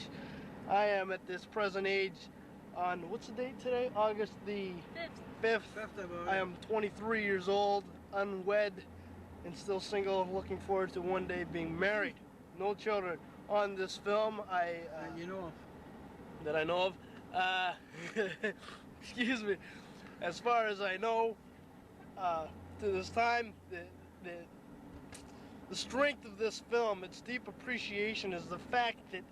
age. I am at this present age on, what's the date today? August the 5th. I am 23 years old, unwed, and still single, looking forward to one day being married. No children. On this film, that I know of. Excuse me. As far as I know, to this time, the strength of this film, its deep appreciation, is the fact that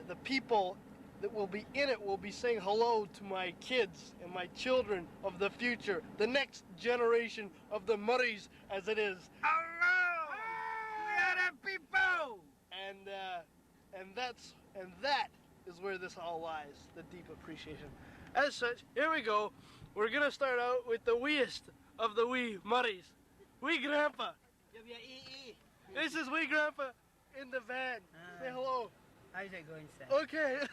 the people that will be in it will be saying hello to my kids and my children of the future, the next generation of the Murrays, as it is. Hello! We are the people! And that is where this all lies, the deep appreciation. As such, here we go. We're gonna start out with the weeest of the wee Murrays. Wee Grandpa. This is wee Grandpa in the van. Say hello. How's it going, sir? Okay.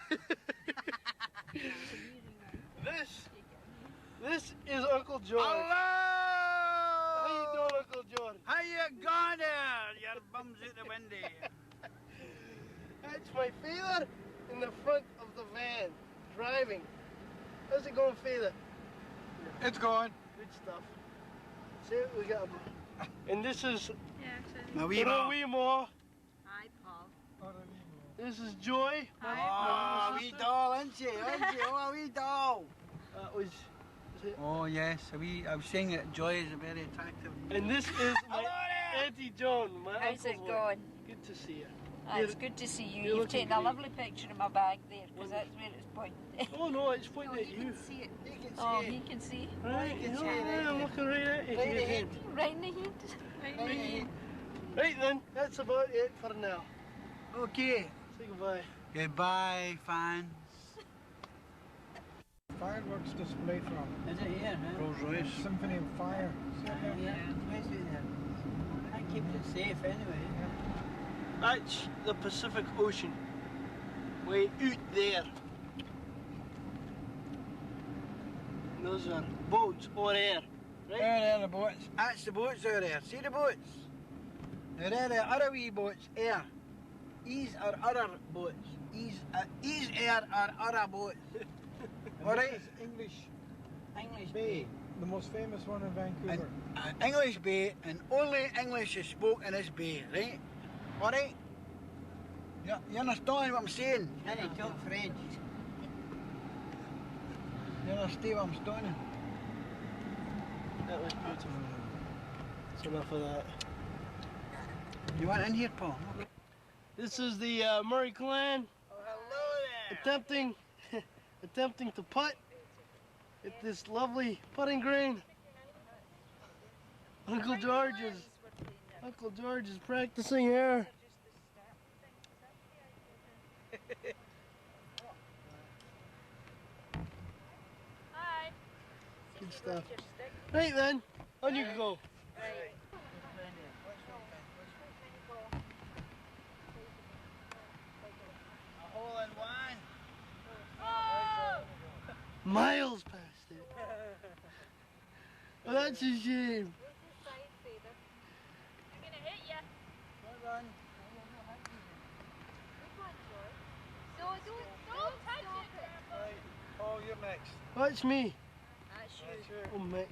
This is Uncle George. Hello! How you doing, Uncle George? How you going there? Your bum's out the window. That's my father in the front of the van, driving. How's it going, father? It's going. Good stuff. See what we got. And this is my wee more. Hi, Paul. This is Joy. Hi. Oh, wee doll, isn't she? Oh, wee doll. That was. Oh yes, I was saying that Joy is a very attractive. And this is my Aunty Joan, my How's it going? Good to see you. It's good to see you. You've taken a lovely picture of my bag there, because that's where it's pointing. Oh no, it's pointing at you. You can see it. You can see Oh, it. he can see. Right, You can see it. I'm looking right at you. Right in the head. Right in the head. Right in the head. Right then, that's about it for now. Okay. Say goodbye. Goodbye, fans. Fireworks display from Is it here, huh? Rolls Royce Symphony of Fire. Yeah, nice in there. That keeps it safe anyway. That's the Pacific Ocean. Way out there. And those are boats over there, right? There, the boats. That's the boats over there. See the boats? Now there are other wee boats here. These are other boats. These here are other boats. Alright? English English Bay, the most famous one in Vancouver. An English bay, and only English is spoken in this bay, right? Alright? You understand what I'm saying? And you talk French. You understand what I'm saying? That was beautiful. That's enough of that. You want in here, Paul? This is the Murray clan. Oh, hello there. attempting to putt at this lovely putting green. Uncle George is practicing here. Hi. Good stuff. Right then, on you go. Right. A hole in one. Miles past it. Oh, that's a shame. I'm gonna hit you. Hold on. Don't touch it, Grandpa. Right. Oh, you're next. Watch me. That's That's you. you. Oh, Mick.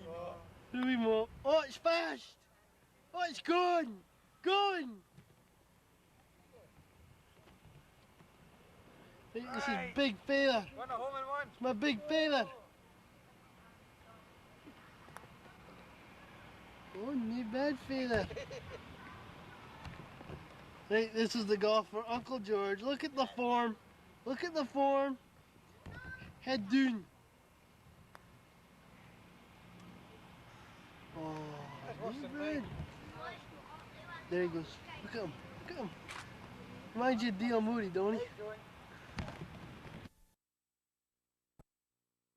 Oh. Here we go. Oh, it's fast. Oh, it's gone. Gone. Hey, this is big feather. Want a hole in one? It's my big feather. Oh, me bad feather. Hey, this is the golfer, Uncle George. Look at the form. Look at the form. Head down. Oh, That's worse than good. mine. There he goes. Look at him. Look at him. Reminds you of D.L. Moody, don't he?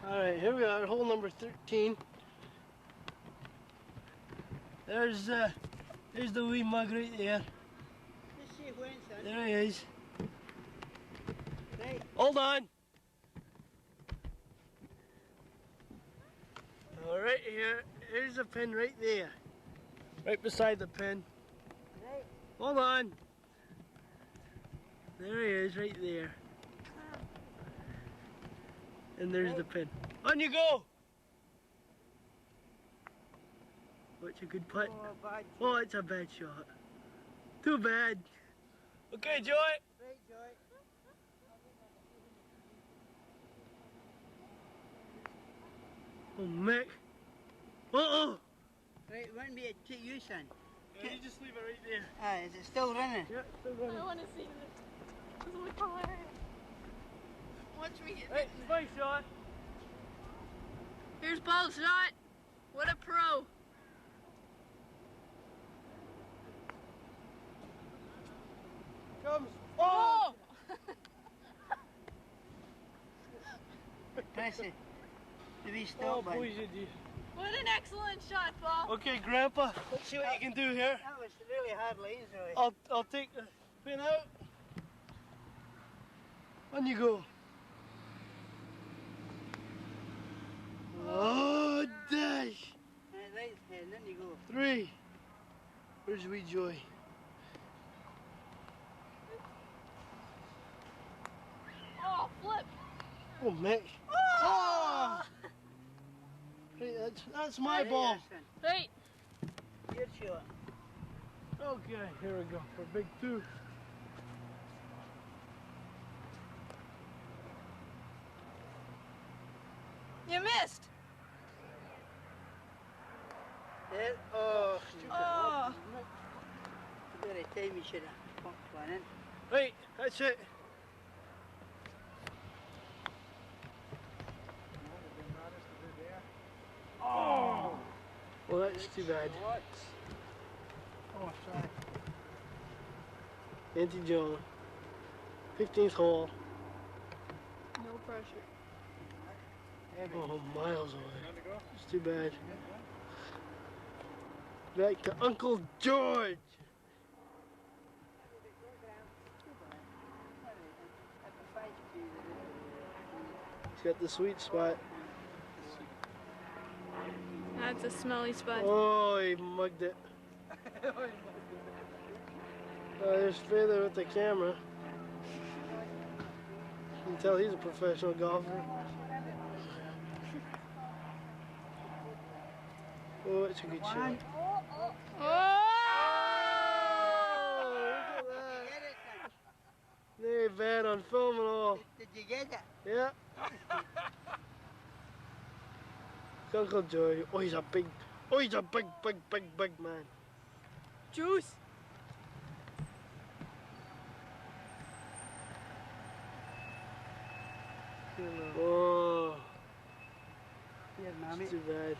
Alright, here we are, hole number 13. There's the wee mug right there. Let's see when, son. There he is. Right. Hold on. Alright, here's the pin right there. Right beside the pin. Right. Hold on. There he is, right there. And there's the pin. On you go! What's a good putt? Oh, it's a bad shot. Too bad. Okay, Joy. Right, Joy. Oh, Mick. Uh-oh. Right, want me to take you, son? Yeah, you just leave it right there. Ah, is it still running? Yeah, still running. I want to see this. This will be hilarious. Watch me get Hey, it's my shot. Here's ball shot. What a pro. Comes. Oh! Press it. To be Oh, still, bud. boys, you do. What an excellent shot, Paul. Okay, Grandpa, let's see what you can do here. That was really hard lines, Roy. I'll take the pin out. On you go. Oh, dash. Right, and then you go. 3. Where's wee Joy? Oh, flip. Oh, Mick. Oh! Hey, that's my ball. Wait. Your shot. Okay, here we go for big 2. You missed. There. Oh, stupid. Oh. Very time you should have pumped one in. Right, that's it. Oh! Well, that's too bad. Oh, sorry. Aunty Joan. 15th hole. No pressure. Oh, miles away. It's too bad. Back to Uncle George. He's got the sweet spot. That's a smelly spot. Oh, he mugged it. There's Feather with the camera. You can tell he's a professional golfer. Oh, it's a good shot. Oh! Look at that. Very bad on film and all. Did you get it? Yeah. Uncle Joy. Oh, he's a big man. Juice. Oh, Here, mommy. it's too bad.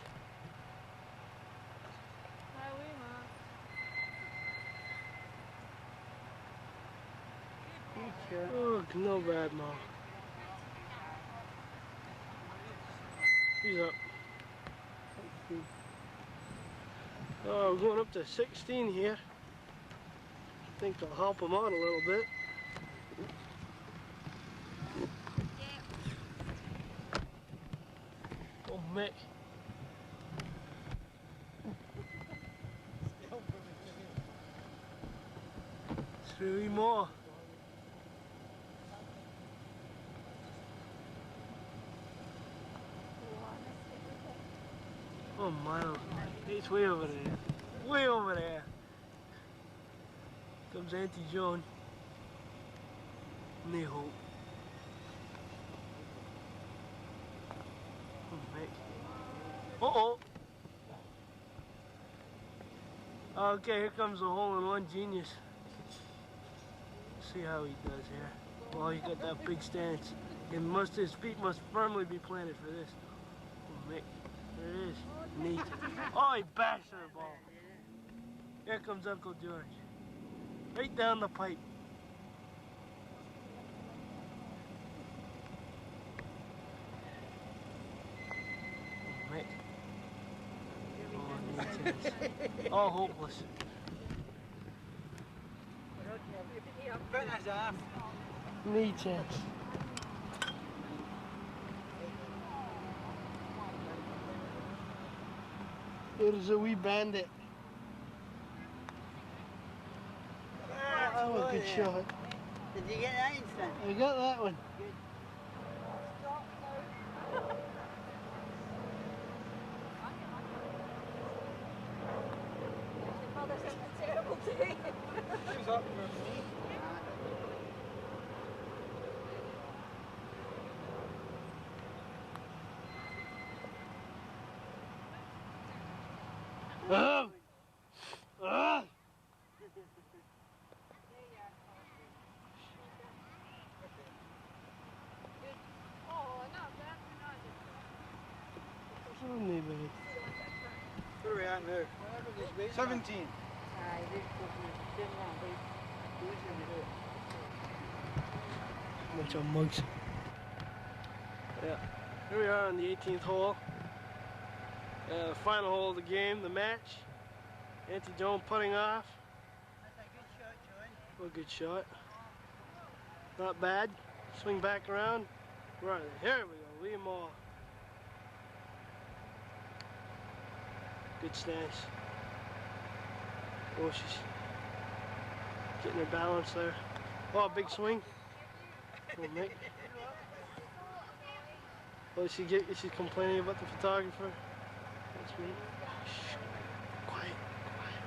Good shot. Oh, no bad, Mom. He's up. Oh, we're going up to 16 here. I think they'll help him out a little bit. Oh, Mick. 3 more. Oh, Miles. It's way over there. Way over there. Comes Aunty Joan. No hope. Oh, Mick. Uh-oh. Okay, here comes the hole-in-one genius. See how he does here. Well, he got that big stance. His feet must firmly be planted for this. Oh, Mick. There it is. Neat. Oh, he bashed the ball. Here comes Uncle George. Right down the pipe. Oh, Mick. Oh, knee tennis. All hopeless. Fitness off. Knee chance. There's a wee bandit. Oh, a good shot. Did you get that instant? I got that one. Good. Mother said it's a terrible day. Who's up for me? Oh! Ah! Oh, not bad. Oh, nee, baby. Where are we at now? 17. Bunch of mugs. Yeah, here we are on the 18th hole. Final hole of the game, the match. Aunty Joan putting off. That's a good shot, John. Oh, good shot. Not bad. Swing back around. Right, here we go. Leave them all. Good stance. Oh, she's getting her balance there. Oh, big swing. Oh, Mick. Oh, is she complaining about the photographer? That's me. Shh. Quiet, quiet.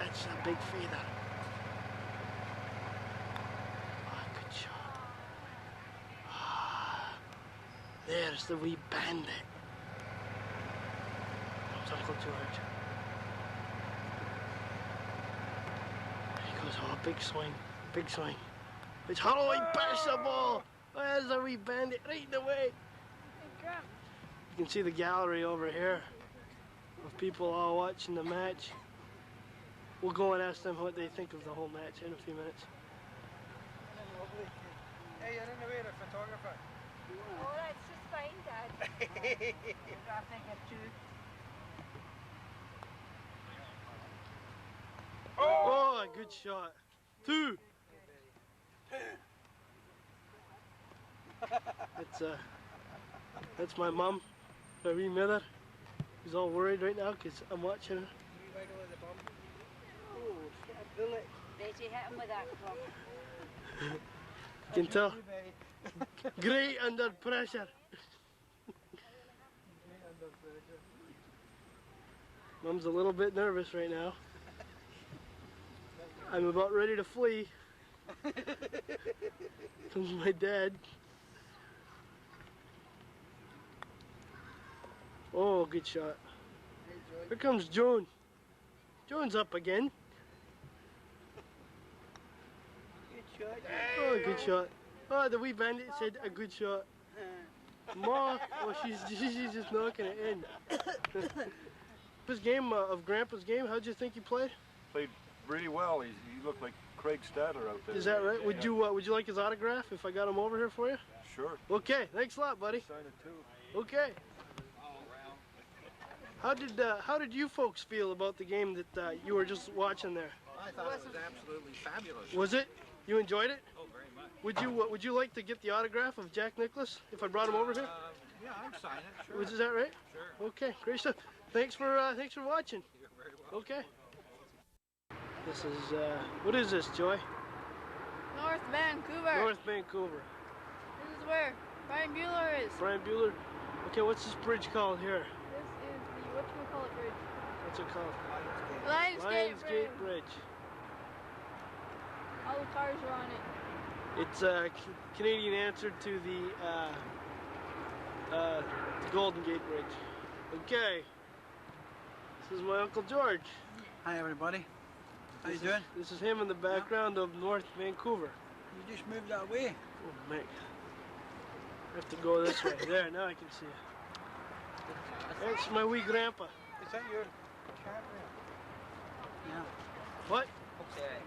That's a big feeder. Ah, good shot. Ah, there's the wee bandit. There's Uncle George. There he goes. Oh, big swing. Big swing. It's hollow. He passed the ball. Oh, there's a wee bandit right in the way. You can see the gallery over here of people all watching the match. We'll go and ask them what they think of the whole match in a few minutes. Hey, you're in the way of the photographer. Oh, that's just fine, Dad. Oh, good shot. 2. That's my mum, my wee mother. She's all worried right now because I'm watching her. Oh, she's got a bullet. Betty hit him with that club. You can tell. Great under pressure. Mum's a little bit nervous right now. I'm about ready to flee. Comes my dad. Oh, good shot. Here comes Joan. Joan's up again. Good shot. Oh, good shot. Oh, the wee bandit said a good shot. Ma, oh, she's just knocking it in. This game of Grandpa's game, how'd you think he played? Played really well. He looked like Craig Stadler out there. Is that right? Would you like his autograph if I got him over here for you? Sure. Okay, thanks a lot, buddy. Sign it too. Okay. How did you folks feel about the game that you were just watching there? I thought it was absolutely fabulous. Was it? You enjoyed it? Oh, very much. Would you like to get the autograph of Jack Nicklaus if I brought him over here? Yeah, I'd sign it, sure. Was that right? Sure. Okay, great stuff. Thanks for watching. You're very welcome. Okay. This is what is this, Joy? North Vancouver. North Vancouver. This is where Brian Bueller is. Brian Bueller. Okay, what's this bridge called here? This is the whatchamacallit bridge. What's it called? Lionsgate Bridge. Bridge. All the cars are on it. It's a Canadian answer to the Golden Gate Bridge. Okay. This is my Uncle George. Hi, everybody. How you doing? This is him in the background of North Vancouver. You just moved that way. Oh, Mick. I have to go this way. There, now I can see it. That's my wee grandpa. Is that your camera? Yeah. What? Okay.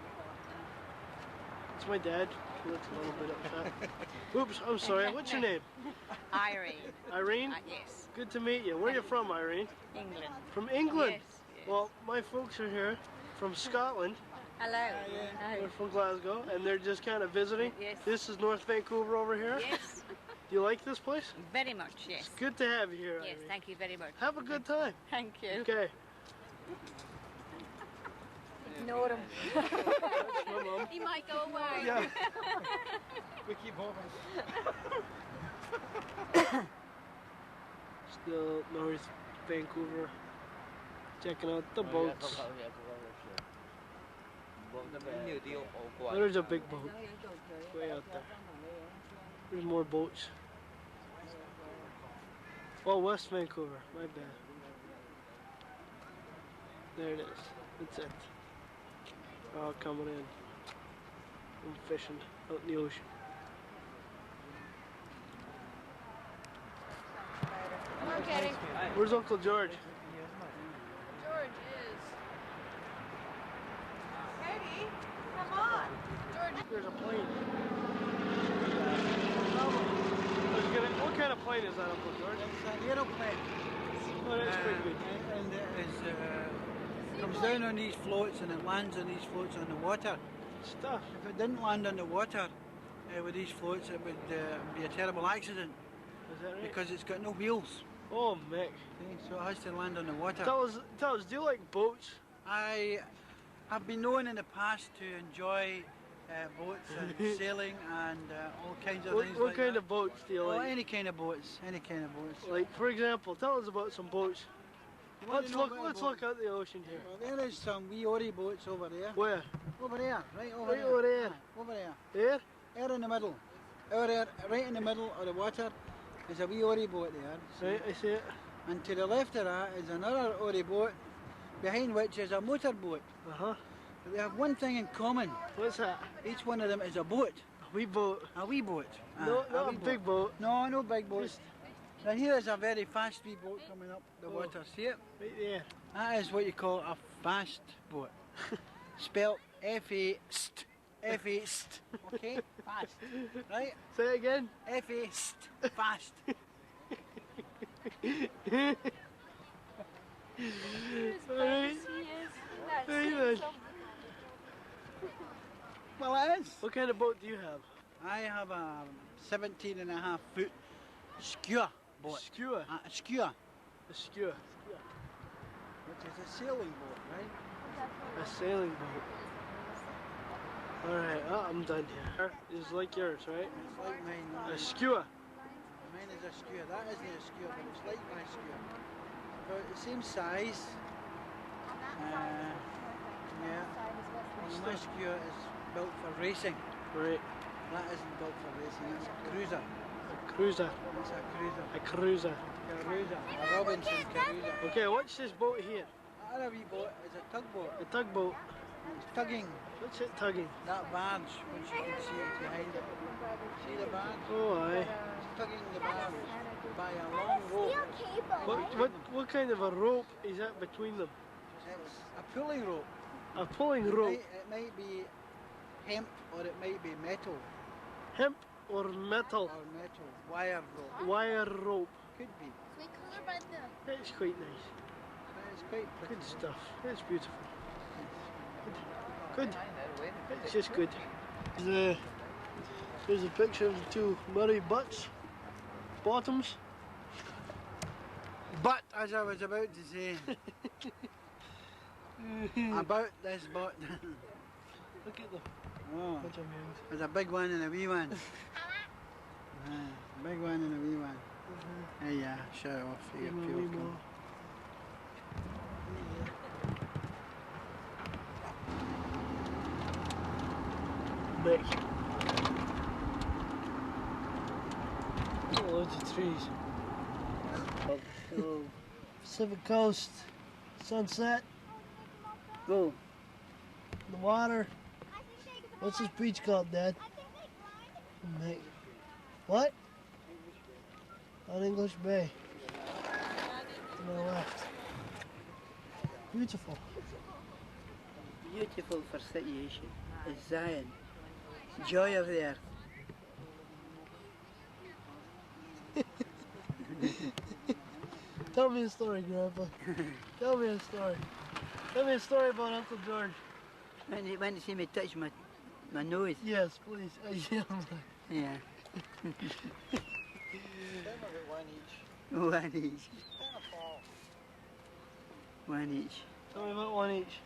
It's my dad. He looks a little bit upset. Oops, I'm sorry. What's your name? Irene. Irene? Yes. Good to meet you. Where are you from, Irene? England. From England? Yes, yes. Well, my folks are here from Scotland. Hello. Hi. They're from Glasgow, and they're just kind of visiting. Yes. This is North Vancouver over here. Yes. Do you like this place? Very much, yes. It's good to have you here, Yes, Irene. thank you very much. Have a good time. Thank you. Okay. Ignore him. That's my Mum. He might go away. Yeah. We keep hoping. Still North Vancouver. Checking out the boats. There's a big boat. Way out there. There's more boats. Oh, West Vancouver. My bad. There it is. That's it. All coming in. I'm fishing out in the ocean. Come on, Kenny. Where's Uncle George? George is. Kenny, come on. George. There's a plane. What kind of plane is that, Uncle George? It's an aeroplane. Oh, that's pretty good. And it comes down on these floats and it lands on these floats on the water. Stuff. If it didn't land on the water with these floats, it would be a terrible accident Is that right? because it's got no wheels. Oh, Mick. So it has to land on the water. Tell us, do you like boats? I have been known in the past to enjoy boats and sailing and all kinds of things What like kind that. of boats do you Oh, like? any kind of boats, any kind of boats. Like, for example, tell us about some boats. You want to know about a Let's boat? look out the ocean here. Well, there is some wee oary boats over there. Where? Over there, right over Right there. over there. Aye, over there. There? There in the middle. Over there, right in the middle of the water, is a wee oary boat there. See? Right, I see it. And to the left of that is another oary boat, behind which is a motorboat. Uh-huh. But they have one thing in common. What's that? Each one of them is a boat. A wee boat. A wee boat. No, Aye, not a wee big boat. No, no big boat. Just Now here is a very fast wee boat coming up the Oh. water. See it? right there. That is what you call a fast boat. Spelled F-A-S-T. F-A-S-T. Okay? Fast. Right? Say it again. F-A-S-T. Fast. Alright. Right then. Well, it is. What kind of boat do you have? I have a 17.5-foot skewer boat. Skewer. A skewer, A skewer. which is a sailing boat, right? A sailing boat. Alright, I'm done here. It's like yours, right? It's like mine. A skewer. Mine is a skewer. That isn't a skewer, but it's like my skewer. About the same size. Yeah. And my skewer is built for racing. Right. That isn't built for racing. It's a cruiser. A cruiser. It's a cruiser. A cruiser. A Robinson cruiser. Okay, what's this boat here? That other wee boat is a tugboat. A tugboat. It's tugging What's it tugging? that barge, which you can see it behind it. See the barge? Oh, aye. It's tugging the barge by a long rope. What kind of a rope is that between them? It's a pulling rope. A pulling It rope. might be hemp or it might be metal. Hemp or metal? Or metal. Wire rope. Wire rope. Could be. That's quite nice. It's quite pretty. Good stuff. It's beautiful. Good. It's just good. There's a picture of the two Murray bottoms. But, as I was about to say, about this boat. Look at them. Oh, Bunch of men. there's a big one and a wee one. Big one and a wee one. Hey, yeah, shut it off. Here, Wee mo, fuel wee come. mo. Big. Oh, loads of trees. Oh, Pacific Coast, sunset. Go. The water. What's this beach called, Dad? Mate. What? On English Bay. To my left. Beautiful. Beautiful for situation is Zion. Joy of the earth. Tell me a story, Grandpa. Tell me a story. Tell me a story about Uncle George. When you went to see me touch my nose. Yes, please. Yeah. Yeah. One each. One each. One each. Tell me about one each.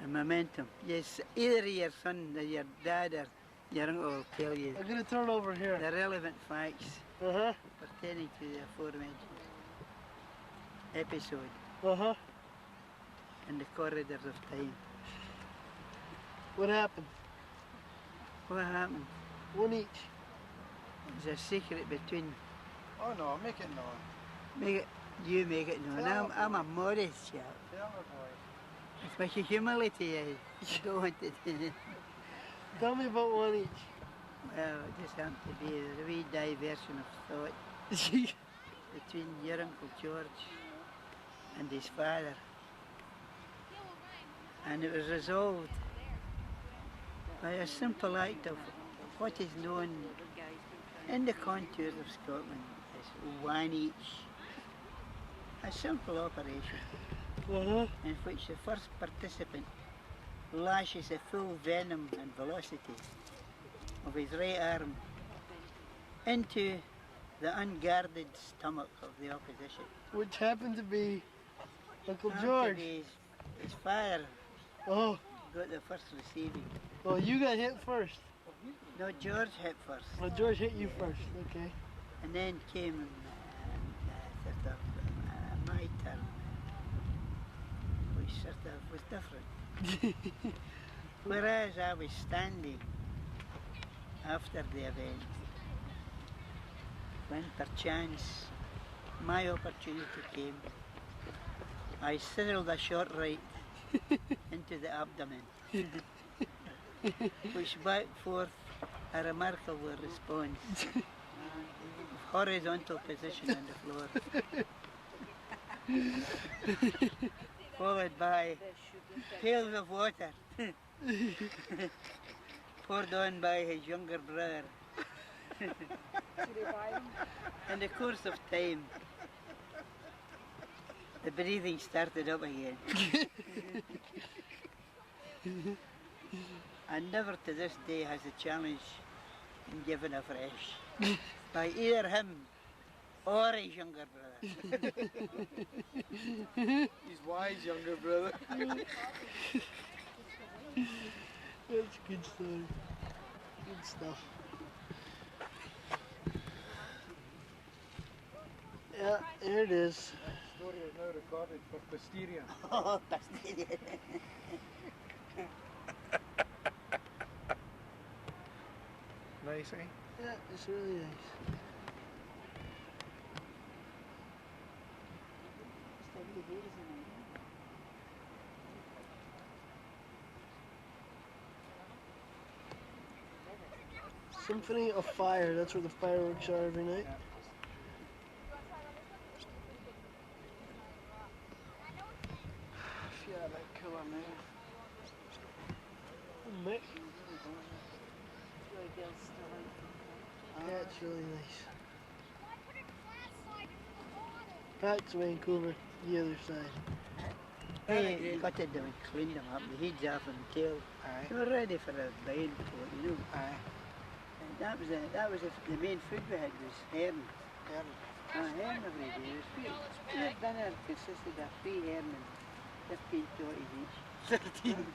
And momentum. Yes, either your son or your dad or your uncle will tell you I'm gonna turn over here. the relevant facts Uh-huh. pertaining to the aforementioned episode Uh-huh. in the corridors of time. What happened? What happened? One each. There's a secret between. Oh no, make it known. Make it, you make it known. Tell I'm a me. modest chap. Tell me, boy. It's my humility I don't want it. Tell me about one each. Well, it just happened to be a wee diversion of thought between your Uncle George and his father. And it was resolved by a simple act of what is known in the contours of Scotland as one each. A simple operation Uh-huh. in which the first participant lashes the full venom and velocity of his right arm into the unguarded stomach of the opposition. Which happened to be Uncle Happened to George. be his father Oh. got the first receiving. Well, you got hit first. No, George hit first. Well, George hit you first. Okay. And then came sort of my turn, which sort of was different. Whereas I was standing after the event, when perchance my opportunity came, I sizzled a short right into the abdomen, which brought forth a remarkable response of horizontal position on the floor, followed by pails of water poured on by his younger brother. In the course of time, the breathing started up again. And never to this day has the challenge been given afresh by either him or his younger brother. He's wise, younger brother. That's a good story. Good stuff. Yeah, here it is. Story is now recorded for posterior. Oh, posterior. Nice, eh? Yeah, it's really nice. Symphony of Fire, that's where the fireworks are every night. Yeah, that killer man. Mick. That's really nice. Back to Vancouver, the other side. Hey, got it down, cleaned them up, the heads off and the tail. Aye. They were ready for a buying for it, you know. Aye. And that was the main food we had was herring. Herring. Herring every day. It was free. Our dinner consisted of 3 herring and 15 totties each. 13.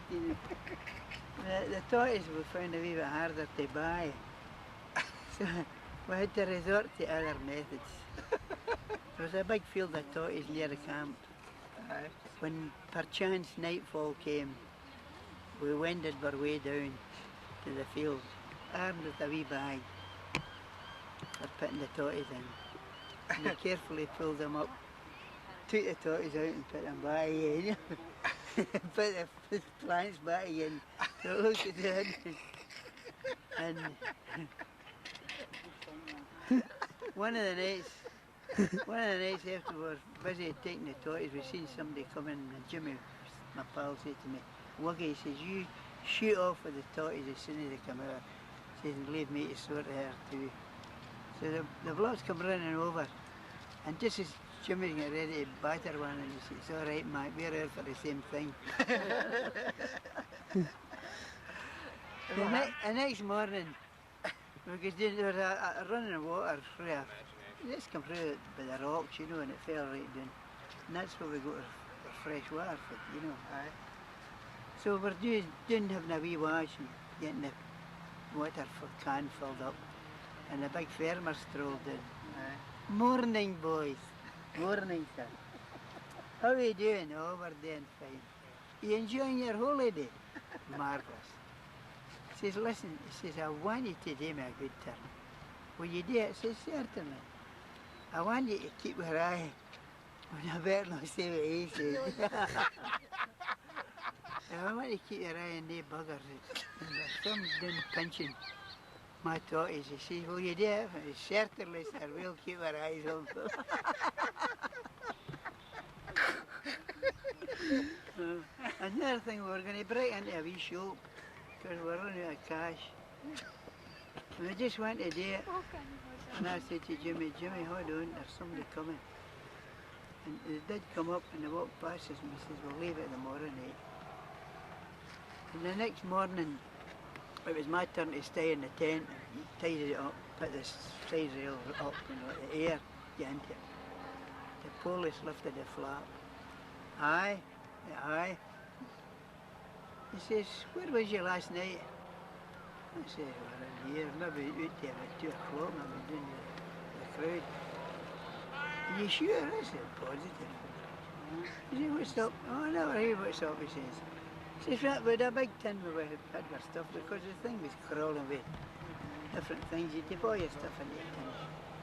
13. The totties we found a wee bit harder to buy. So we had to resort to other methods. There was a big field of totties near the camp. Aye. When perchance nightfall came, we wended our way down to the field, armed with a wee bag for putting the totties in. And we carefully pulled them up, took the totties out and put them back again. Put the plants back again. So it looked good. And one of the nights after we were busy taking the totties, we seen somebody come in, and Jimmy, my pal, said to me, Wuggy, he says, you shoot off with the totties as soon as they come out. He says, and leave me to sort her too. So the blokes come running over, and just as Jimmy's getting ready to batter one, and he says, it's all right, Mike, we're here for the same thing. The next morning, because there was a running of water through just come through by the rocks, and it fell right down. And that's where we got our fresh water for, Aye. So we're doing having a wee wash and getting the water can filled up. And the big farmer strolled in. Morning, boys. Morning, sir. How are you doing? Oh, we're doing fine. You enjoying your holiday? Marvellous. He says, listen, he says, I want you to do me a good turn. Will you do it? I says, certainly. I want you to keep your eye on I better not say what he says. I want you to keep your eye on the buggers. And there's some doing pinching my tortoise. He says, will you do it? I says, certainly, sir, we'll keep our eyes on them. Another thing, we were going to break into a wee shop because we're running out of cash. And I just went to do it. And I said to Jimmy, hold on, there's somebody coming. And they did come up and they walked past us and he says, we'll leave it tomorrow night. And the next morning, it was my turn to stay in the tent. Tidied it up, put the side rail up and let the air get into it. The police lifted the flap. Aye. He says, where was you last night? I said, we're in here, maybe out there about 2 o'clock, maybe doing the crowd. Are you sure? I said, positive. He said, what's up? Oh, I never hear what's up, he says. He says, right, we had a big tin where we had our stuff because the thing was crawling with different things. You had to buy your stuff in the tin.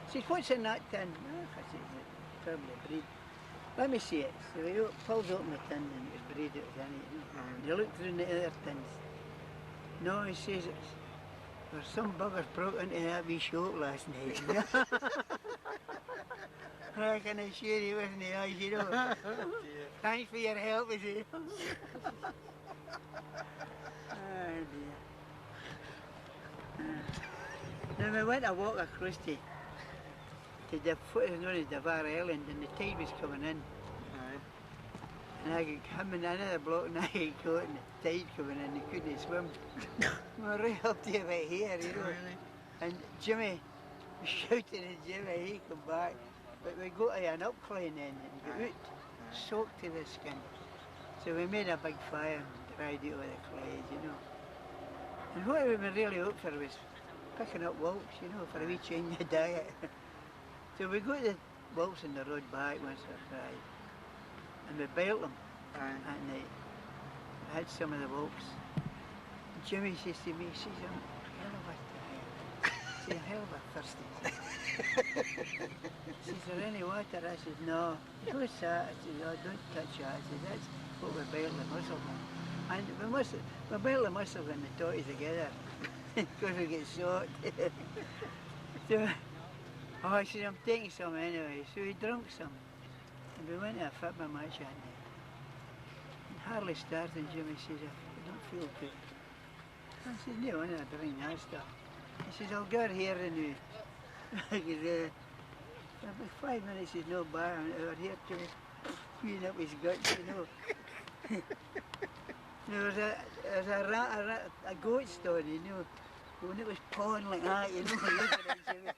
He says, what's in that tin? Oh, I said, it's probably bread. Let me see it. So he pulls open the tin and it was bread that was in it. And he looked through the other tins. No, he says, there's some buggers broke into that wee shop last night. I can assure you wasn't the eyes, you know. Thanks for your help, he said. Oh dear. Then we went a walk across to the foot of Devar Island and the tide was coming in. And I got him and another bloke and I got caught and the tide coming in, they couldn't swim. We were right up to about here, you know. Really? And Jimmy was shouting at Jimmy, he come back. But we got to an upcline then and got out, soaked to the skin. So we made a big fire and dried it with the clays, you know. And what we were really up for was picking up whelks, you know, for a wee change of diet. So we got the whelks on the road back once or twice. And we bailed them at night. I had some of the whelks. And Jimmy says to me, he says, I'm hell of a thirsty. He says, is there any water? I said, no. He says, what's that? I said, oh, don't touch that. I said, that's what we bailed the mussel on. And we bailed the mussel and the tortoise together because we get soaked. So, I said, I'm taking some anyway. So he drank some. And we went to a football match that night. And hardly started, Jimmy says, I don't feel good. I said, no, I'm not doing that stuff. He says, I'll get here and about 5 minutes is no bar and over here to clean up his guts, you know. There was a goat stone, you know, when it was pawing like that, you know, looking at Jimmy.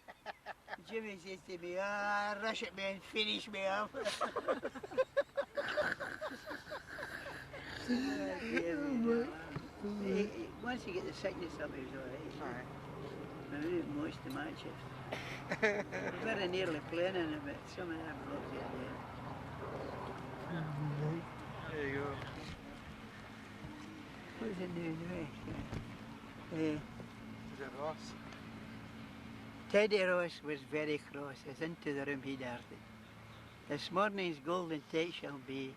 Jimmy says to me, rush at me and finish me up. Once you get the sickness up, he was alright. I didn't watch the matches. Very nearly playing in it, but some of them blocks it there. There you go. What's it doing? Is that Ross? Teddy Ross was very cross, as into the room he darted. This morning's golden take shall be,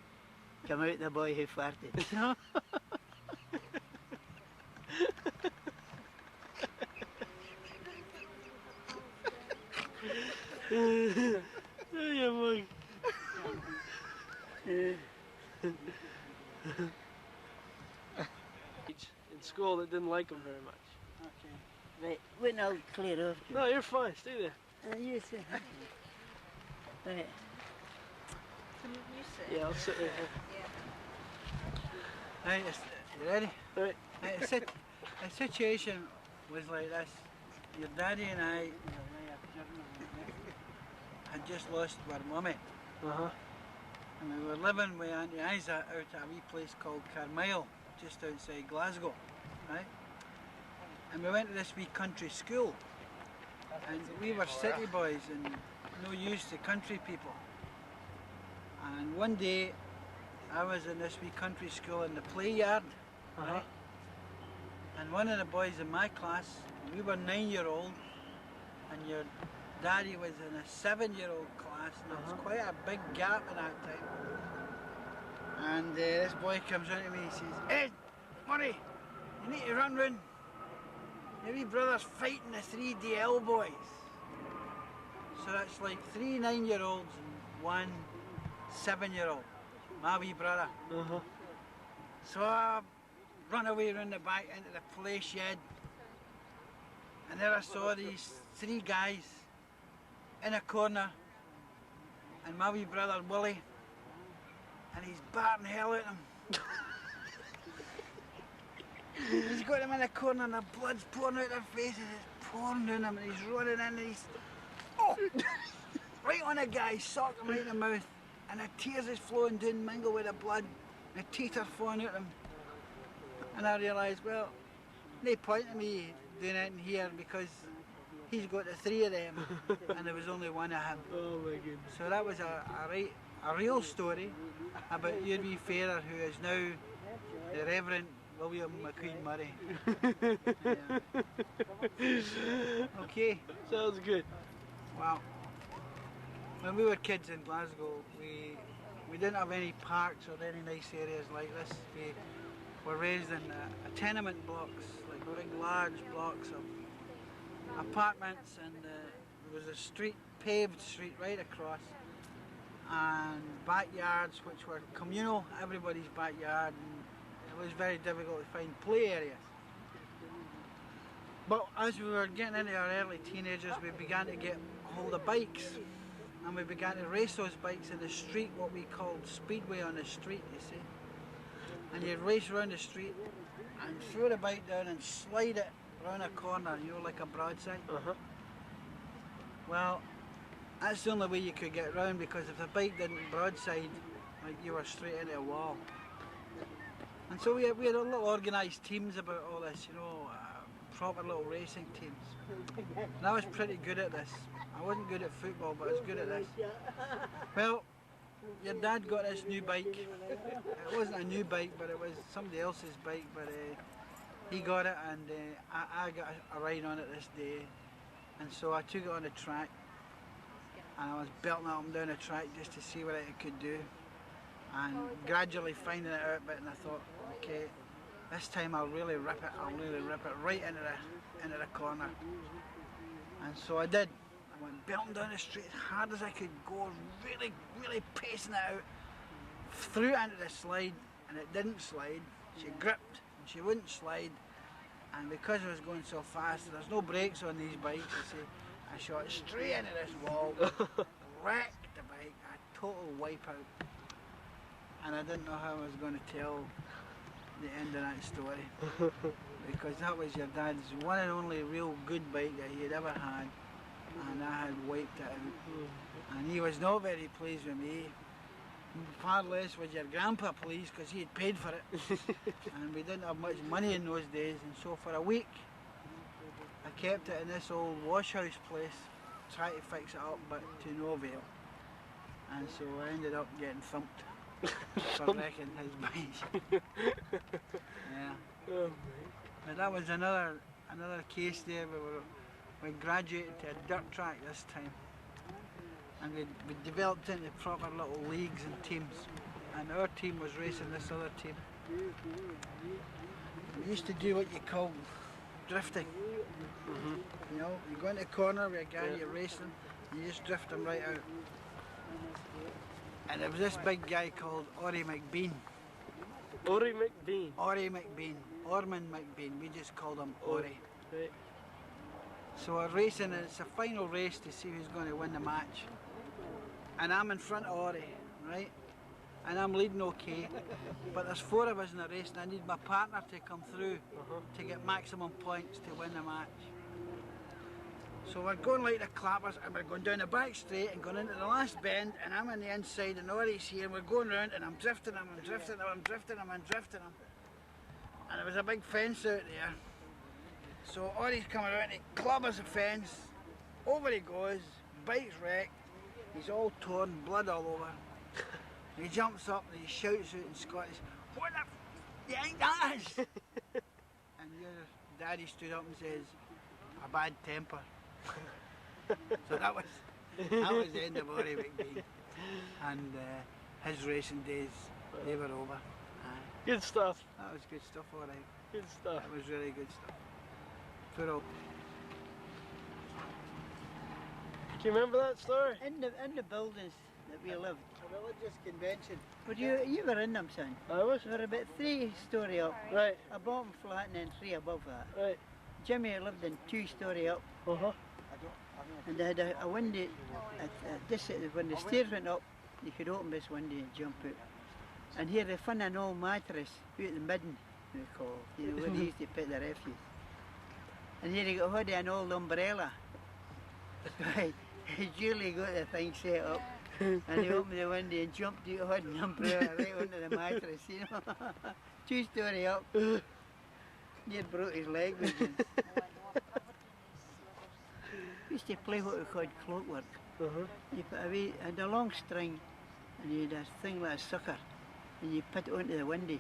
come out the boy who farted. Yeah, boy. In school that didn't like him very much. Okay. Right, when I'll clear off. No, you're fine. Stay there. You sit. Right. You sit. Yeah, I'll sit right here. Right, you ready? Right. The situation was like this. Your daddy and I had just lost our mummy. Uh-huh. And we were living with Auntie Isa out at a wee place called Carmyle. just outside Glasgow, right? And we went to this wee country school, and we were city boys and no used to country people. And one day I was in this wee country school in the play yard, right? And one of the boys in my class, we were 9-year-old, and your daddy was in a 7-year-old class, and there was quite a big gap in that time. And this boy comes on to me and says, "Ed, Murray, you need to run round. Your wee brother's fighting the 3 DL boys." So that's like 3 9-year-olds and 1 7-year-old, my wee brother. So I run away round the back into the play shed, and there I saw these 3 guys in a corner, and my wee brother Willie, and he's batting hell at them. He's got them in a corner and the blood's pouring out their faces, it's pouring down them, and he's running in and he's right on a guy, socked him right in the mouth, and the tears is flowing down, mingled with the blood, the teeth are falling out of him. And I realised, well, no point in me doing anything here because he's got the 3 of them and there was only 1 of him. Oh my goodness. So that was a real story about your wee father, who is now the Reverend William McQueen Murray. Yeah. Okay. Sounds good. Wow. When we were kids in Glasgow, we didn't have any parks or any nice areas like this. We were raised in tenement blocks, like big large blocks of apartments, and there was a street, paved street right across, and backyards which were communal, everybody's backyard, and it was very difficult to find play areas. But as we were getting into our early teenagers, we began to get hold of bikes, and we began to race those bikes in the street, what we called speedway on the street, you see. And you'd race around the street and throw the bike down and slide it around a corner, you know, like a broadside. Well, that's the only way you could get round, because if the bike didn't broadside, like, you were straight into a wall. And so we had little organised teams about all this, you know, proper little racing teams. And I was pretty good at this. I wasn't good at football, but I was good at this. Well, your dad got this new bike. It wasn't a new bike, but it was somebody else's bike, but he got it, and I got a ride on it this day. And so I took it on the track, and I was belting it up and down the track just to see what it could do, and gradually finding it out a bit, and I thought, okay, this time I'll really rip it right into the corner. And so I did. I went belting down the street as hard as I could go, really pacing it out, threw it into the slide, and it didn't slide. She gripped and she wouldn't slide, and because I was going so fast, there's no brakes on these bikes, you see, I shot straight into this wall, wrecked the bike, a total wipeout, and I didn't know how I was going to tell the end of that story, because that was your dad's one and only real good bike that he had ever had, and I had wiped it out, and he was not very pleased with me. Far less was your grandpa pleased, because he had paid for it, and we didn't have much money in those days, and so for a week I kept it in this old wash house place, trying to fix it up, but to no avail, and so I ended up getting thumped for wrecking his bike. Yeah. But that was another case there. We graduated to a dirt track this time, and we developed into proper little leagues and teams, and our team was racing this other team. We used to do what you call drifting. You know, you go into a corner with a guy, you're racing, and you just drift him right out. And there was this big guy called Orry McBean. Orry McBean. Orry McBean. Orman McBean. We just called him Orry. Right. So we're racing, and it's a final race to see who's going to win the match. And I'm in front of Orry, right? And I'm leading okay. But there's 4 of us in the race, and I need my partner to come through to get maximum points to win the match. So we're going like the clappers, and we're going down the back straight and going into the last bend, and I'm on the inside and Orry's here, and we're going round, and I'm drifting him, I'm drifting him, I'm drifting him, I'm drifting him. and there was a big fence out there. So Audie's coming around to club us a fence. Over he goes, bike's wrecked. He's all torn, blood all over. He jumps up and he shouts out in Scottish, "What the f you ain't that?" And your daddy stood up and says, "A bad temper." So that was the end of Audie McBean. And his racing days, they were over. Good stuff. That was good stuff, alright. Good stuff. That was really good stuff. Poor old. Do you remember that story? In the buildings that we lived, A religious convention. but you were in them, son. I was. There were about 3-story up, Right, a bottom flat and then 3 above that. right. Jimmy lived in 2-story up, Uh-huh. and they had a window, when the stairs went up, you could open this window and jump out. And here they found an old mattress out in the midden, we call it, you know, where they used to put their refuse. And here he got hold of an old umbrella. Right. Julie got the thing set up, and he opened the window and jumped out holding the umbrella right under the mattress, you know. 2-story up. Near broke his leg with him. We used to play what we called clockwork. Uh-huh. You put had a long string, and you had a thing like a sucker, and you put it onto the window,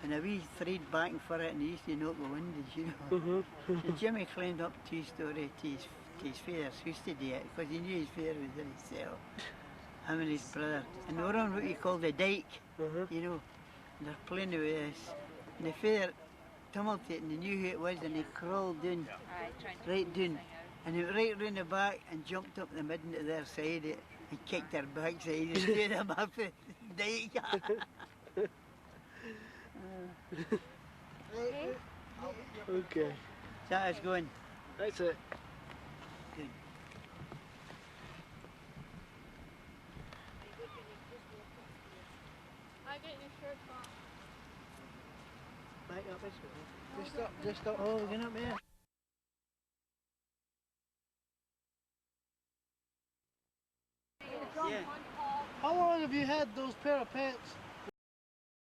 and a wee thread backing for it, and he used to knock the windows, you know. Mm-hmm. And Jimmy climbed up 2-story to his father's house to do it, because he knew his father was in his cell, him and his brother. And they were on what you call the dike, Uh-huh. you know, and they're playing with this. And the father tumbled it, and he knew who it was, and he crawled down, right down, and he went right round the back and jumped up the midden to their side and kicked their backside and threw them up the dike. Okay. That is going. That's it. Good. I get your shirt off. Back up this way. Just up. Oh, get up there. Yeah. How long have you had those pair of pants?